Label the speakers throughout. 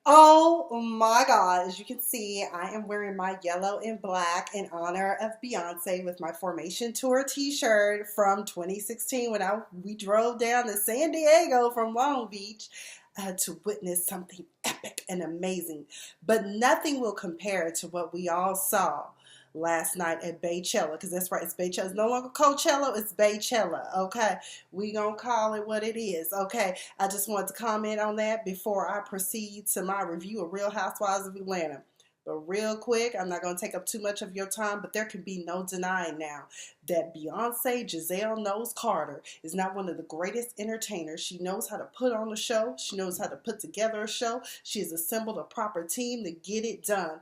Speaker 1: Oh my God, as you can see, I am wearing my yellow and black in honor of Beyonce with my Formation Tour t-shirt from 2016 when we drove down to San Diego from Long Beach to witness something epic and amazing. But nothing will compare to what we all saw last night at Beychella, because that's right, it's Beychella. It's no longer Coachella, it's Beychella, okay? We gonna call it what it is, okay? I just wanted to comment on that before I proceed to my review of Real Housewives of Atlanta. But real quick, I'm not going to take up too much of your time, but there can be no denying now that Beyonce Giselle Knowles-Carter is not one of the greatest entertainers. She knows how to put on a show. She knows how to put together a show. She has assembled a proper team to get it done.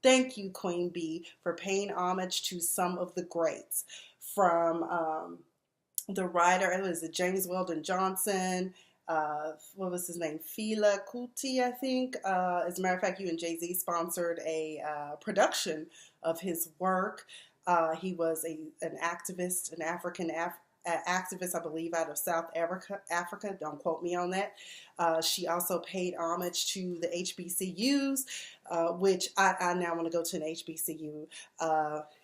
Speaker 1: Thank you, Queen Bee, for paying homage to some of the greats. From the writer, it was James Weldon Johnson, what was his name? Fela Kuti, I think. As a matter of fact, you and Jay-Z sponsored a production of his work. He was an activist, an African activist, I believe, out of South Africa. Don't quote me on that. She also paid homage to the HBCUs, which I now want to go to an HBCU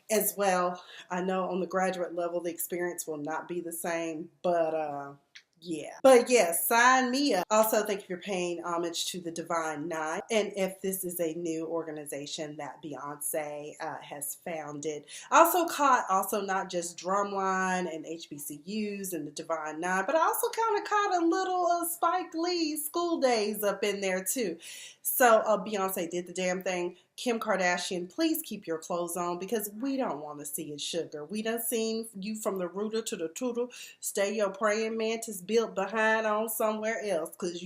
Speaker 1: as well. I know on the graduate level, the experience will not be the same, but yeah. But yes, sign me up. Also, thank you for paying homage to the Divine Nine. And if this is a new organization that Beyonce has founded. Also caught not just Drumline and HBCUs and the Divine Nine, but I also kind of caught a little Spike Lee School Days up in there too. So Beyonce did the damn thing. Kim Kardashian, please keep your clothes on because we don't want to see it, sugar. We done seen you from the rooter to the tooter. Stay your praying mantis built behind on somewhere else because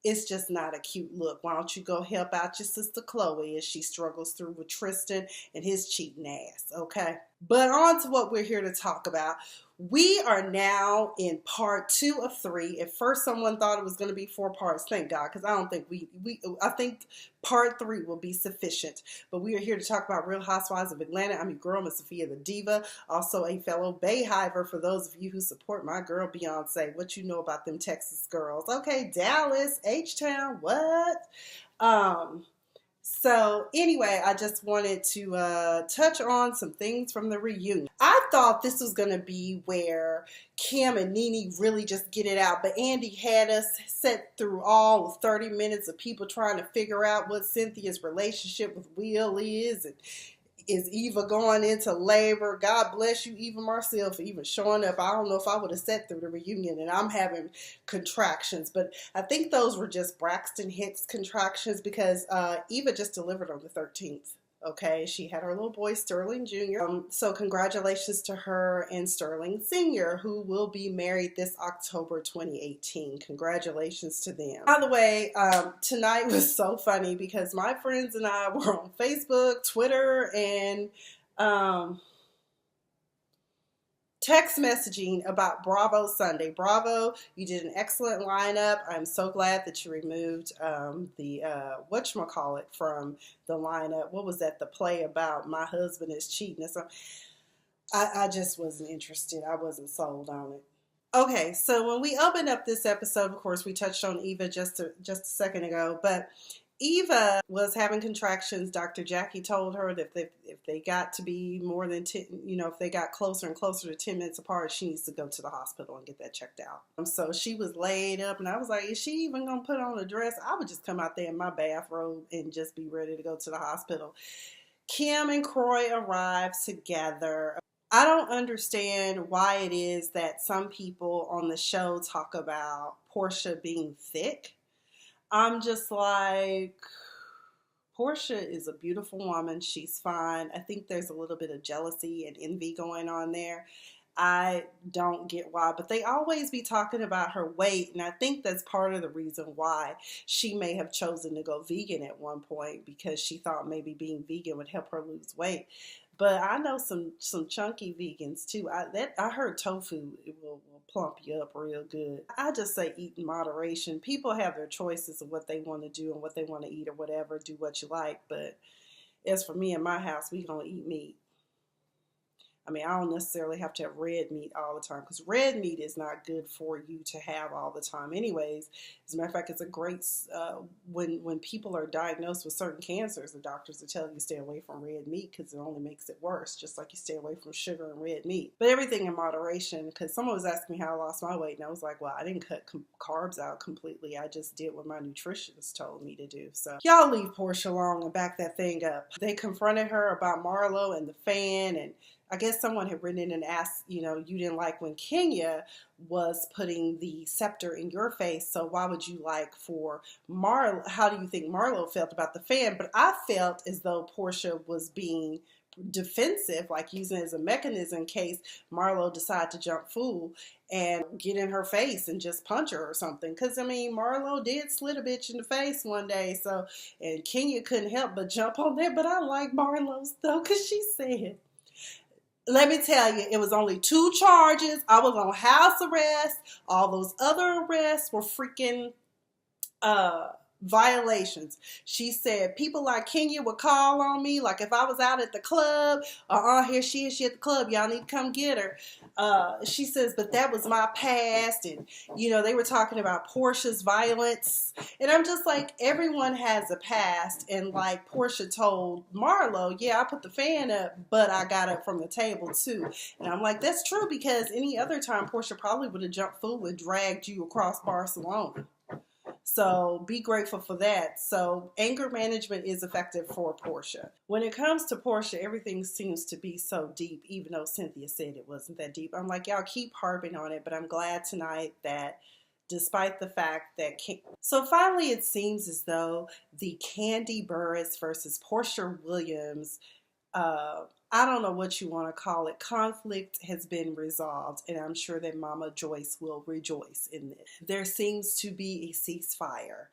Speaker 1: it's just not a cute look. Why don't you go help out your sister Chloe as she struggles through with Tristan and his cheating ass, okay? But on to what we're here to talk about. We are now in part 2 of 3. At first, someone thought it was going to be 4 parts. Thank God, because I don't think I think part 3 will be sufficient. But we are here to talk about Real Housewives of Atlanta. I'm your girl, Miss Sophia the Diva, also a fellow Bayhiver for those of you who support my girl Beyonce. What you know about them Texas girls? Okay, Dallas, H-Town, what? So anyway, I just wanted to touch on some things from the reunion. I thought this was going to be where Kim and Nene really just get it out, but Andy had us sit through all 30 minutes of people trying to figure out what Cynthia's relationship with Will is, and is Eva going into labor? God bless you, Eva Marcel, for even showing up. I don't know if I would have sat through the reunion and I'm having contractions, but I think those were just Braxton Hicks contractions because Eva just delivered on the 13th. Okay, she had her little boy Sterling Jr. So congratulations to her and Sterling Sr., who will be married this October 2018. Congratulations to them. By the way, tonight was so funny because my friends and I were on Facebook, Twitter, and text messaging about Bravo Sunday. Bravo, you did an excellent lineup. I'm so glad that you removed the whatchamacallit from the lineup. What was that? The play about my husband is cheating. So I just wasn't interested. I wasn't sold on it. Okay, so when we opened up this episode, of course, we touched on Eva just a second ago, but Eva was having contractions. Dr. Jackie told her that if they got to be more than 10, if they got closer and closer to 10 minutes apart, she needs to go to the hospital and get that checked out. So she was laid up, and I was like, is she even going to put on a dress? I would just come out there in my bathrobe and just be ready to go to the hospital. Kim and Kroy arrived together. I don't understand why it is that some people on the show talk about Portia being thick. I'm just like, Portia is a beautiful woman. She's fine. I think there's a little bit of jealousy and envy going on there. I don't get why, but they always be talking about her weight, and I think that's part of the reason why she may have chosen to go vegan at one point, because she thought maybe being vegan would help her lose weight. But I know some chunky vegans too. I heard tofu will plump you up real good. I just say eat in moderation. People have their choices of what they want to do and what they want to eat or whatever. Do what you like. But as for me and my house, we gonna eat meat. I mean, I don't necessarily have to have red meat all the time because red meat is not good for you to have all the time anyways. As a matter of fact, it's a great, when people are diagnosed with certain cancers, the doctors will tell you to stay away from red meat because it only makes it worse, just like you stay away from sugar and red meat. But everything in moderation, because someone was asking me how I lost my weight, and I was like, well, I didn't cut carbs out completely. I just did what my nutritionist told me to do. So y'all leave Portia alone and back that thing up. They confronted her about Marlo and the fan, and I guess someone had written in and asked, you know, you didn't like when Kenya was putting the scepter in your face, so why would you like for Marlo? How do you think Marlo felt about the fan? But I felt as though Portia was being defensive, like using it as a mechanism in case Marlo decided to jump fool and get in her face and just punch her or something. Because, I mean, Marlo did slit a bitch in the face one day, so, and Kenya couldn't help but jump on there. But I like Marlo's, though, because she said, let me tell you, it was only 2 charges. I was on house arrest. All those other arrests were freaking violations. She said people like Kenya would call on me, like if I was out at the club, here she is, she at the club, y'all need to come get her. She says, but that was my past, and you know, they were talking about Portia's violence, and I'm just like, everyone has a past, and like Portia told Marlo, yeah, I put the fan up, but I got up from the table too. And I'm like, that's true, because any other time Portia probably would have jumped fool and dragged you across Barcelona. So be grateful for that. So anger management is effective for Portia. When it comes to Portia, everything seems to be so deep, even though Cynthia said it wasn't that deep. I'm like, y'all keep harping on it, but I'm glad tonight that despite the fact that... So finally, it seems as though the Kandi Burruss versus Portia Williams, I don't know what you want to call it, conflict has been resolved, and I'm sure that Mama Joyce will rejoice in this. There seems to be a ceasefire.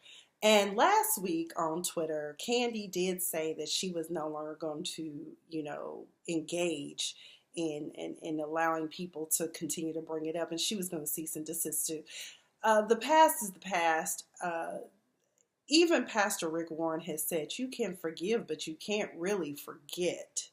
Speaker 1: And last week on Twitter, Kandi did say that she was no longer going to, you know, engage in allowing people to continue to bring it up, and she was going to cease and desist too. The past is the past. Even Pastor Rick Warren has said you can forgive, but you can't really forget.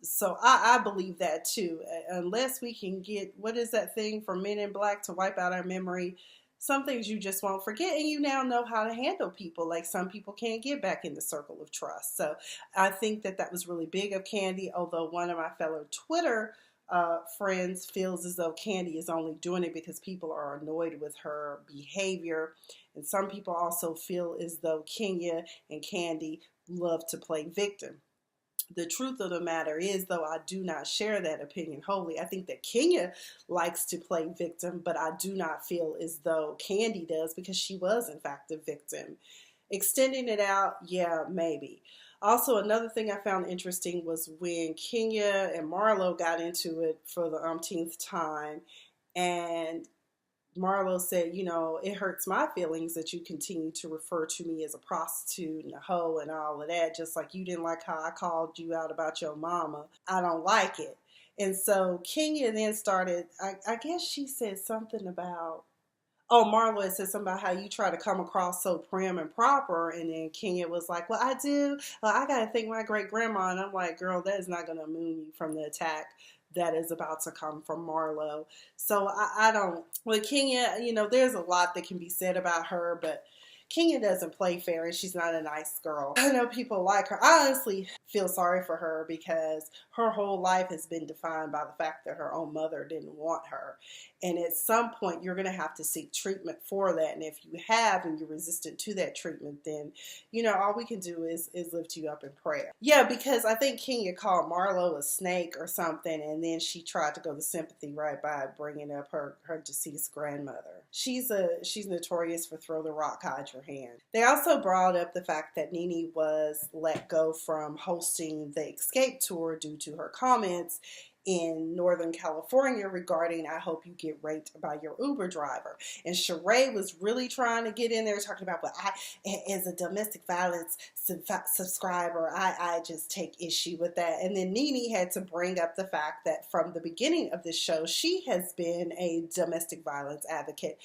Speaker 1: So I believe that too. Unless we can get, what is that thing from Men in Black to wipe out our memory? Some things you just won't forget, and you now know how to handle people. Like some people can't get back in the circle of trust. So I think that that was really big of Kandi, although one of my fellow Twitter friends feels as though Kandi is only doing it because people are annoyed with her behavior. And some people also feel as though Kenya and Kandi love to play victim. The truth of the matter is, though, I do not share that opinion wholly. I think that Kenya likes to play victim, but I do not feel as though Kandi does, because she was, in fact, a victim. Extending it out, yeah, maybe. Also, another thing I found interesting was when Kenya and Marlo got into it for the umpteenth time, and Marlo said, you know, it hurts my feelings that you continue to refer to me as a prostitute and a hoe and all of that, just like you didn't like how I called you out about your mama. I don't like it. And so Kenya then started, I guess she said something about, Marlo had said something about how you try to come across so prim and proper, and then Kenya was like, well, I do. I got to thank my great-grandma. And I'm like, girl, that is not going to move you from the attack that is about to come from Marlo. So I don't, with Kenya, you know, there's a lot that can be said about her, but Kenya doesn't play fair, and she's not a nice girl. I know people like her. I honestly feel sorry for her, because her whole life has been defined by the fact that her own mother didn't want her. And at some point, you're going to have to seek treatment for that. And if you have, and you're resistant to that treatment, then, you know, all we can do is lift you up in prayer. Yeah, because I think Kenya called Marlo a snake or something, and then she tried to go to sympathy right by bringing up her deceased grandmother. She's notorious for throw the rock, hide your hand. They also brought up the fact that Nene was let go from hosting the Escape Tour due to her comments in Northern California regarding, I hope you get raped by your Uber driver. And Sheree was really trying to get in there talking about, but I, as a domestic violence subscriber, I just take issue with that. And then Nene had to bring up the fact that from the beginning of this show, she has been a domestic violence advocate.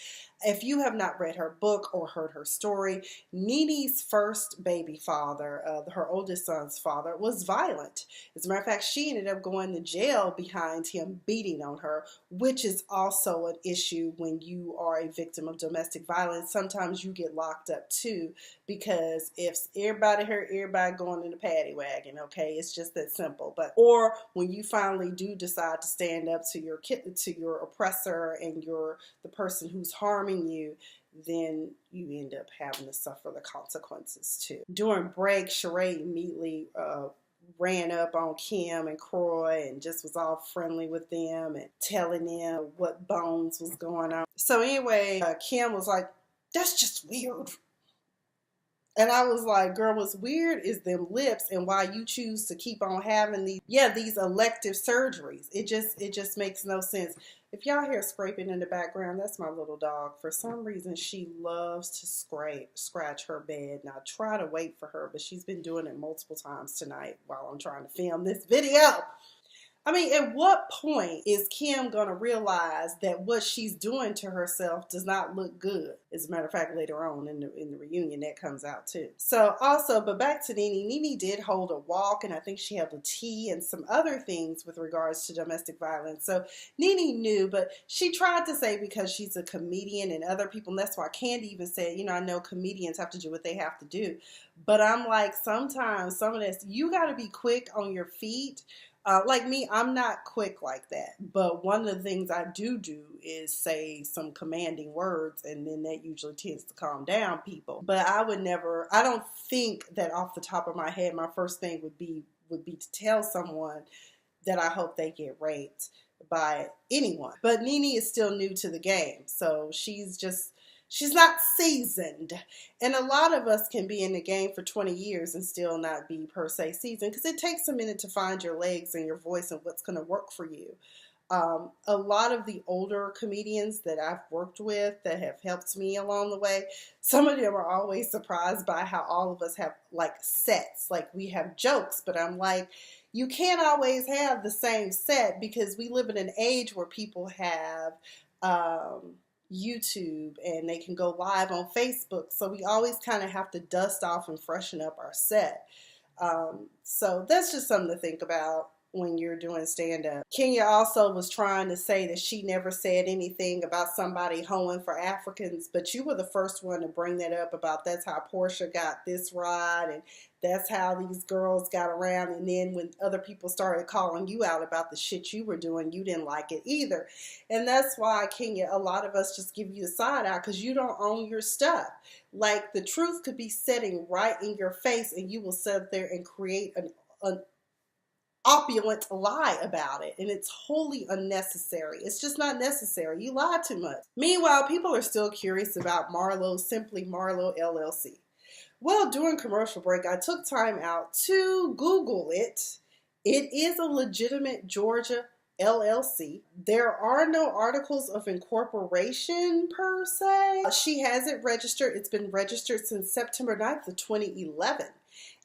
Speaker 1: If you have not read her book or heard her story, Nene's first baby father, her oldest son's father, was violent. As a matter of fact, she ended up going to jail behind him beating on her, which is also an issue when you are a victim of domestic violence. Sometimes you get locked up too, because if everybody heard everybody going in the paddy wagon, okay, it's just that simple. But or when you finally do decide to stand up to your oppressor and the person who's harming you, then you end up having to suffer the consequences too. During break, Sheree immediately ran up on Kim and Croy and just was all friendly with them and telling them what bones was going on. So anyway, Kim was like, "That's just weird." And I was like, girl, what's weird is them lips and why you choose to keep on having these elective surgeries. It just makes no sense. If y'all hear scraping in the background, that's my little dog. For some reason, she loves to scratch her bed. Now, I try to wait for her, but she's been doing it multiple times tonight while I'm trying to film this video. I mean, at what point is Kim going to realize that what she's doing to herself does not look good? As a matter of fact, later on in the reunion, that comes out too. So also, but back to Nene. Nene did hold a walk, and I think she held a tea and some other things with regards to domestic violence. So Nene knew, but she tried to say because she's a comedian and other people, and that's why Candy even said, I know comedians have to do what they have to do. But I'm like, sometimes some of this, you got to be quick on your feet. Like me, I'm not quick like that. But one of the things I do is say some commanding words, and then that usually tends to calm down people. But I don't think that off the top of my head, my first thing would be to tell someone that I hope they get raped by anyone. But Nene is still new to the game, so she's not seasoned. And a lot of us can be in the game for 20 years and still not be per se seasoned, because it takes a minute to find your legs and your voice and what's going to work for you. A lot of the older comedians that I've worked with that have helped me along the way, some of them are always surprised by how all of us have like sets. Like we have jokes, but I'm like, you can't always have the same set, because we live in an age where people have YouTube and they can go live on Facebook. So we always kind of have to dust off and freshen up our set. So that's just something to think about when you're doing stand-up. Kenya also was trying to say that she never said anything about somebody hoeing for Africans, but you were the first one to bring that up about that's how Portia got this ride and that's how these girls got around. And then when other people started calling you out about the shit you were doing, you didn't like it either. And that's why, Kenya, a lot of us just give you the side eye because you don't own your stuff. Like the truth could be sitting right in your face and you will sit there and create an opulent lie about it, and it's wholly unnecessary. It's just not necessary. You lie too much. Meanwhile, people are still curious about Marlo, simply Marlo LLC. Well, during commercial break, I took time out to Google it. It is a legitimate Georgia LLC. There are no articles of incorporation per se. She has it registered. It's been registered since September 9th of 2011.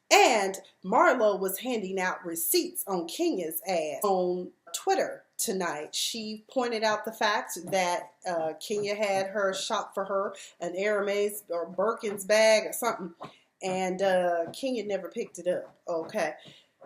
Speaker 1: And Marlo was handing out receipts on Kenya's ass on Twitter tonight. She pointed out the fact that Kenya had her shop for her an Hermes or Birkin's bag or something, and Kenya never picked it up. Okay.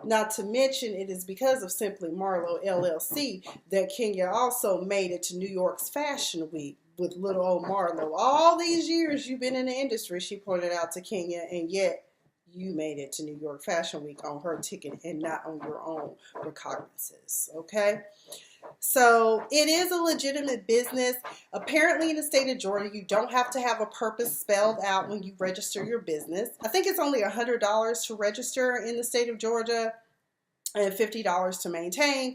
Speaker 1: Not to mention, it is because of Simply Marlo LLC that Kenya also made it to New York's Fashion Week with little old Marlo. All these years you've been in the industry, she pointed out to Kenya, and yet you made it to New York Fashion Week on her ticket and not on your own recognizances, okay? So it is a legitimate business. Apparently in the state of Georgia, you don't have to have a purpose spelled out when you register your business. I think it's only $100 to register in the state of Georgia and $50 to maintain,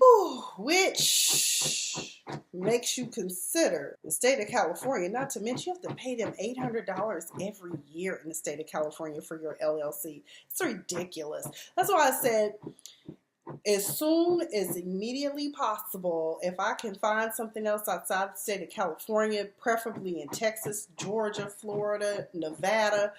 Speaker 1: which makes you consider the state of California. Not to mention, you have to pay them $800 every year in the state of California for your LLC. It's ridiculous. That's why I said, as soon as immediately possible, if I can find something else outside the state of California, preferably in Texas, Georgia, Florida, Nevada,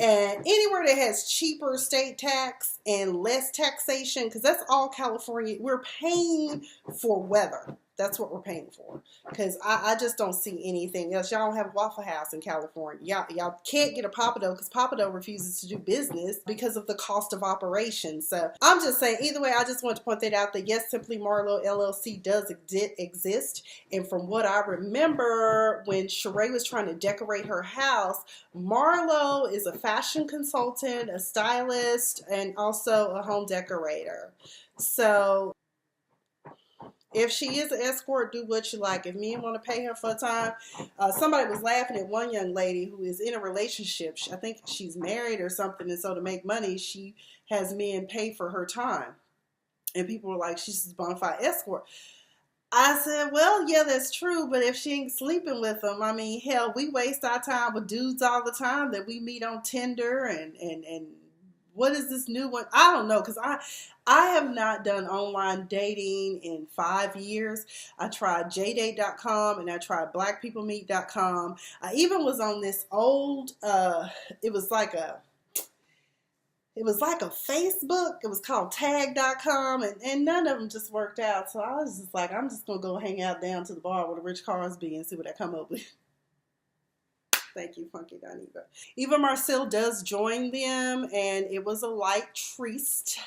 Speaker 1: and anywhere that has cheaper state tax and less taxation, because that's all California. We're paying for weather. That's what we're paying for. Because I just don't see anything else. Y'all don't have Waffle House in California. Y'all can't get a Papado because Papado refuses to do business because of the cost of operation. So I'm just saying, either way, I just want to point that out that yes, Simply Marlo LLC does exist. And from what I remember, when Sheree was trying to decorate her house, Marlo is a fashion consultant, a stylist, and also a home decorator. So if she is an escort, do what you like. If men want to pay her for time, somebody was laughing at one young lady who is in a relationship. I think she's married or something, and so to make money, she has men pay for her time. And people were like, she's a bona fide escort. I said, well, yeah, that's true, but if she ain't sleeping with them, I mean, hell, we waste our time with dudes all the time that we meet on Tinder and what is this new one? I don't know, because I have not done online dating in 5 years. I tried jdate.com and I tried blackpeoplemeet.com. I even was on this old, it was like a Facebook. It was called tag.com, and none of them just worked out. So I was just like, I'm just going to go hang out down to the bar where the rich cars be and see what I come up with. Thank you, Funky Don Eva Marcel does join them, and it was a light tryst,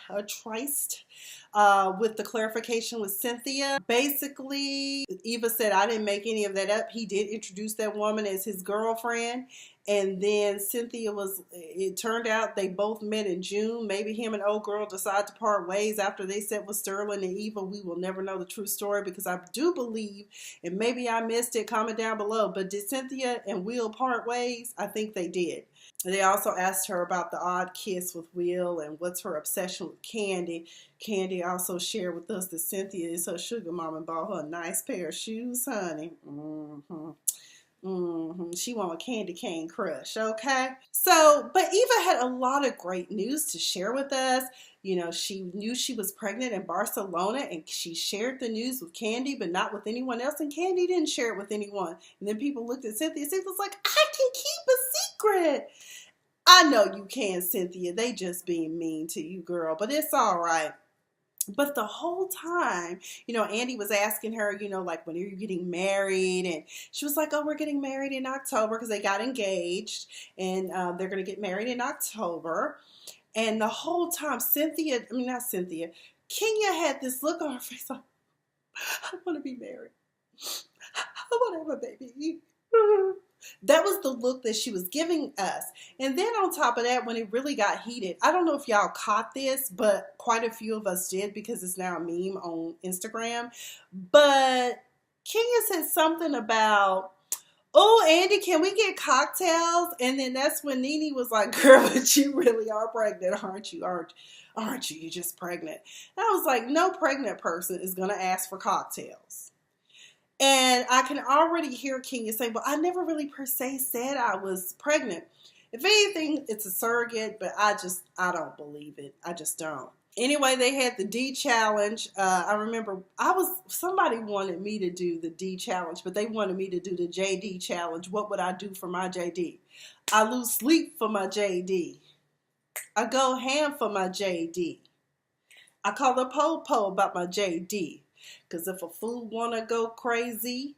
Speaker 1: with the clarification with Cynthia. Basically, Eva said, I didn't make any of that up. He did introduce that woman as his girlfriend. And then Cynthia it turned out they both met in June. Maybe him and old girl decided to part ways after they set with Sterling and Eva. We will never know the true story because I do believe, and maybe I missed it, comment down below, but did Cynthia and Will part ways? I think they did. They also asked her about the odd kiss with Will and what's her obsession with Candy. Candy also shared with us that Cynthia is her sugar mama and bought her a nice pair of shoes, honey. She want a candy cane crush, okay? So, but Eva had a lot of great news to share with us. You know, she knew she was pregnant in Barcelona, and she shared the news with Candy, but not with anyone else, and Candy didn't share it with anyone. And then people looked at Cynthia. Cynthia was like, I can keep a secret. I know you can, Cynthia. They just being mean to you, girl, but it's all right. But the whole time, you know, Andy was asking her, you know, like, when are you getting married? And she was like, oh, we're getting married in October, because they got engaged, and they're going to get married in October. And the whole time, Kenya had this look on her face like, I want to be married. I want to have a baby. That was the look that she was giving us. And then on top of that, when it really got heated, I don't know if y'all caught this, but quite a few of us did because it's now a meme on Instagram. But Kenya said something about, oh, Andy, can we get cocktails? And then that's when Nene was like, girl, but you really are pregnant, aren't you? Aren't you? You're just pregnant. And I was like, no pregnant person is going to ask for cocktails. And I can already hear Kenya say, well, I never really per se said I was pregnant. If anything, it's a surrogate, but I don't believe it. I just don't. Anyway, they had the D challenge. I remember somebody wanted me to do the D challenge, but they wanted me to do the JD challenge. What would I do for my JD? I lose sleep for my JD. I go ham for my JD. I call the po-po about my JD. Because if a fool want to go crazy,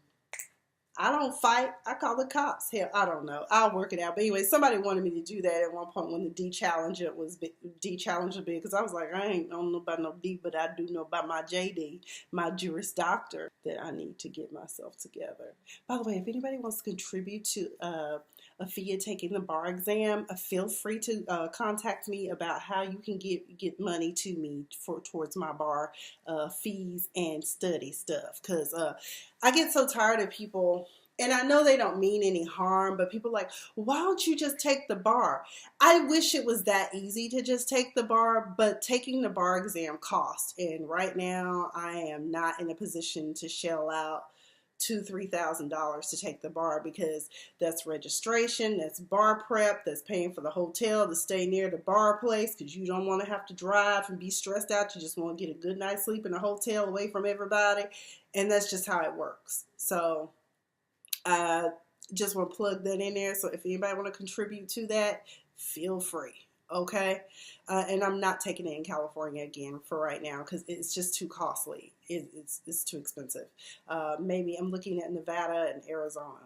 Speaker 1: I don't fight. I call the cops. Hell, I don't know. I'll work it out. But anyway, somebody wanted me to do that at one point when the D challenge was big. Because I was like, I don't know about no D, but I do know about my JD, my Juris Doctor, that I need to get myself together. By the way, if anybody wants to contribute to Afia taking the bar exam, feel free to contact me about how you can get money to me towards my bar fees and study stuff. Because I get so tired of people, and I know they don't mean any harm, but people are like, why don't you just take the bar? I wish it was that easy to just take the bar, but taking the bar exam costs. And right now, I am not in a position to shell out $2,000-$3,000 to take the bar, because that's registration, that's bar prep, that's paying for the hotel to stay near the bar place, because you don't want to have to drive and be stressed out. You just want to get a good night's sleep in a hotel away from everybody, and that's just how it works. So I just want to plug that in there. So if anybody want to contribute to that, feel free. Okay. And I'm not taking it in California again for right now because it's just too costly. It's too expensive. Maybe I'm looking at Nevada and Arizona.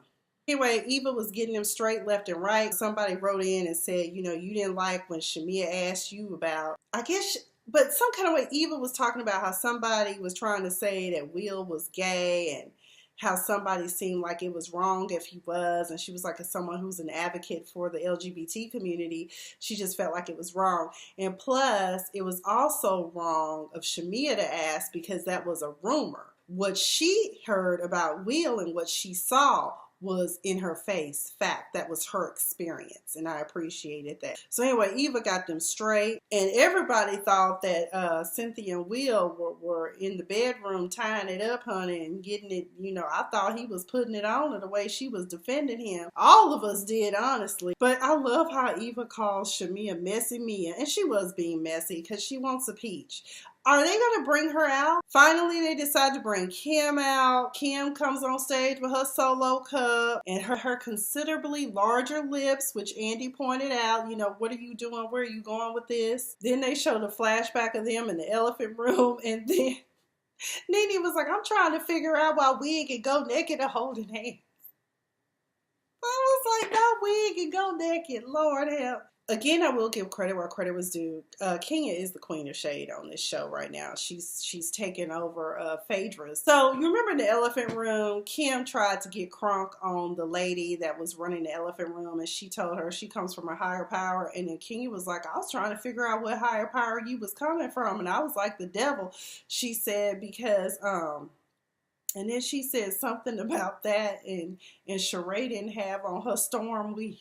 Speaker 1: Anyway, Eva was getting them straight left and right. Somebody wrote in and said, you know, you didn't like when Shamia asked you about, I guess, but some kind of way Eva was talking about how somebody was trying to say that Will was gay and how somebody seemed like it was wrong if he was. And she was like, as someone who's an advocate for the LGBT community, she just felt like it was wrong. And plus, it was also wrong of Shamia to ask because that was a rumor. What she heard about Will and what she saw was in her face fact. That was her experience, and I appreciated that. So anyway, Eva got them straight, and everybody thought that Cynthia and Will were in the bedroom tying it up, honey, and getting it, you know, I thought he was putting it on her the way she was defending him. All of us did, honestly. But I love how Eva calls Shamia Messy Mia, and she was being messy because she wants a peach. Are they going to bring her out? Finally, they decide to bring Kim out. Kim comes on stage with her solo cup and her considerably larger lips, which Andy pointed out. You know, what are you doing? Where are you going with this? Then they show the flashback of them in the elephant room. And then Nene was like, I'm trying to figure out why Wig can go naked and holding hands. I was like, no, Wig can go naked. Lord help. Again, I will give credit where credit was due. Kenya is the queen of shade on this show right now. She's taken over Phaedra's. So you remember in the elephant room, Kim tried to get crunk on the lady that was running the elephant room, and she told her she comes from a higher power. And then Kenya was like, I was trying to figure out what higher power you was coming from, and I was like, the devil. She said because and then she said something about that, and Sheree didn't have on her storm wig.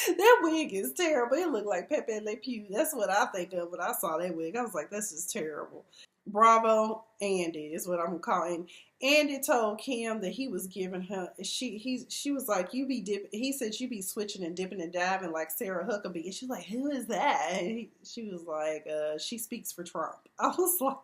Speaker 1: That wig is terrible. It looked like Pepe Le Pew. That's what I think of when I saw that wig. I was like, that's just terrible. Bravo, Andy is what I'm calling. Andy told Kim that he was giving her. She was like, you be dip. He said you be switching and dipping and diving like Sarah Huckabee. And she's like, who is that? And she was like, she speaks for Trump. I was like,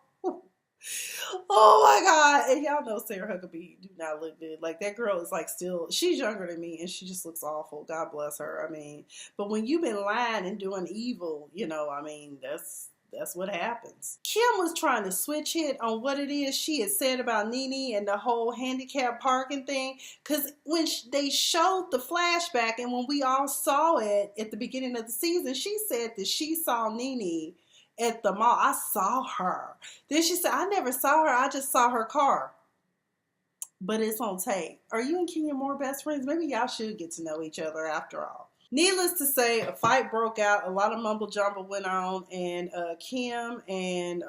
Speaker 1: oh my God. And y'all know Sarah Huckabee do not look good. Like, that girl is like still, she's younger than me and she just looks awful. God bless her. I mean, but when you've been lying and doing evil, you know, I mean, that's what happens. Kim was trying to switch it on what it is she had said about Nene and the whole handicap parking thing. Because when they showed the flashback and when we all saw it at the beginning of the season, she said that she saw Nene at the mall. I saw her. Then she said, I never saw her. I just saw her car. But it's on tape. Are you and Kenya more best friends? Maybe y'all should get to know each other after all. Needless to say, a fight broke out. A lot of mumble jumble went on. And Kim and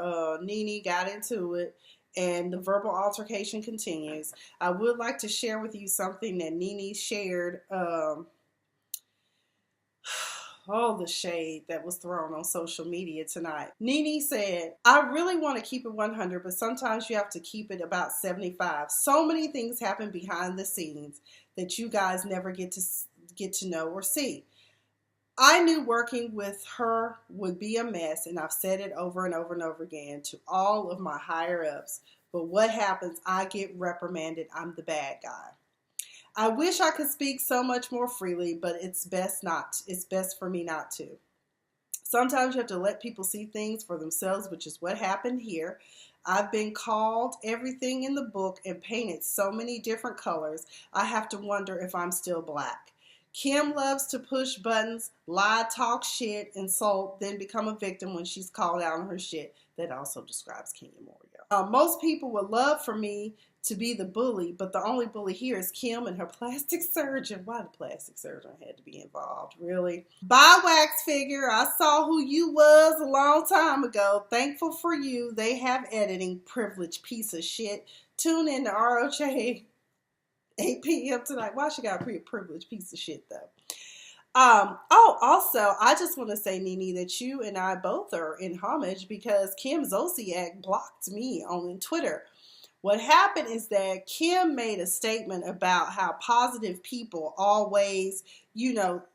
Speaker 1: Nene got into it. And the verbal altercation continues. I would like to share with you something that Nene shared. All the shade that was thrown on social media tonight. Nene said, I really want to keep it 100, but sometimes you have to keep it about 75. So many things happen behind the scenes that you guys never get to know or see. I knew working with her would be a mess, and I've said it over and over and over again to all of my higher ups. But what happens? I get reprimanded. I'm the bad guy. I wish I could speak so much more freely, but it's best not. It's best for me not to. Sometimes you have to let people see things for themselves, which is what happened here. I've been called everything in the book and painted so many different colors, I have to wonder if I'm still black. Kim loves to push buttons, lie, talk shit, insult, then become a victim when she's called out on her shit. That also describes Kenya Moore. Most people would love for me to be the bully, but the only bully here is Kim and her plastic surgeon. Why the plastic surgeon had to be involved, really? Bye, wax figure. I saw who you was a long time ago. Thankful for you. They have editing. Privileged piece of shit. Tune in to RHOA 8 p.m. tonight. Why she got a pretty privileged piece of shit, though? Also, I just want to say, Nene, that you and I both are in homage because Kim Zolciak blocked me on Twitter. What happened is that Kim made a statement about how positive people always,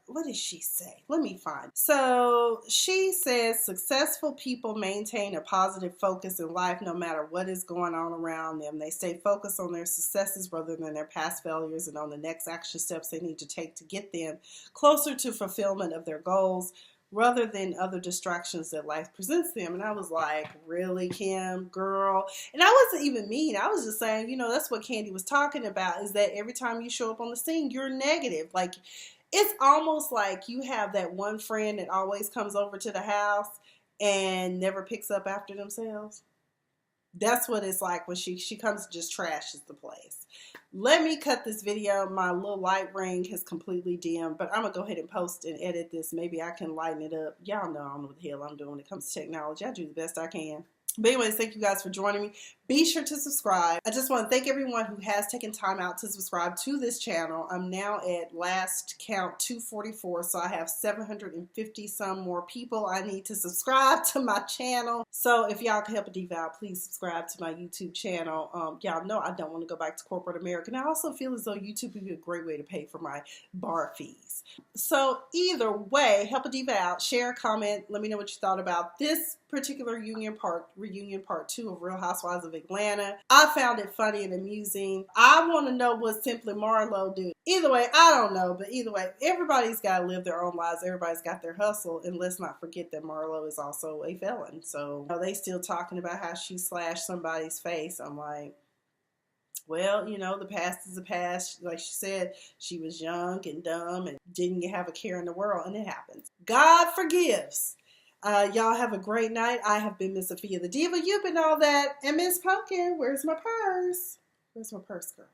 Speaker 1: what did she say? Let me find. So she says successful people maintain a positive focus in life no matter what is going on around them. They stay focused on their successes rather than their past failures and on the next action steps they need to take to get them closer to fulfillment of their goals, rather than other distractions that life presents them. And I was like, really, Kim, girl? And I wasn't even mean. I was just saying, that's what Candy was talking about, is that every time you show up on the scene, you're negative. Like, it's almost like you have that one friend that always comes over to the house and never picks up after themselves. That's what it's like when she comes and just trashes the place. Let me cut this video. My little light ring has completely dimmed, but I'm going to go ahead and post and edit this. Maybe I can lighten it up. Y'all know I don't know what the hell I'm doing when it comes to technology. I do the best I can. But anyways, thank you guys for joining me. Be sure to subscribe. I just want to thank everyone who has taken time out to subscribe to this channel. I'm now at last count 244, so I have 750 some more people I need to subscribe to my channel. So if y'all can help a diva out, please subscribe to my YouTube channel. Y'all know I don't want to go back to corporate America. And I also feel as though YouTube would be a great way to pay for my bar fees. So either way, help a diva out, share, comment, let me know what you thought about this particular reunion part 2 of Real Housewives of Atlanta. I found it funny and amusing. I want to know what Simply Marlo do. Either way, I don't know, but either way, everybody's got to live their own lives. Everybody's got their hustle, and let's not forget that Marlo is also a felon. So they still talking about how she slashed somebody's face. I'm like, well, the past is the past. Like she said, she was young and dumb and didn't have a care in the world, and it happens. God forgives. Y'all have a great night. I have been Miss Sophia the Diva. You've been all that. And Miss Pumpkin, where's my purse? Where's my purse, girl?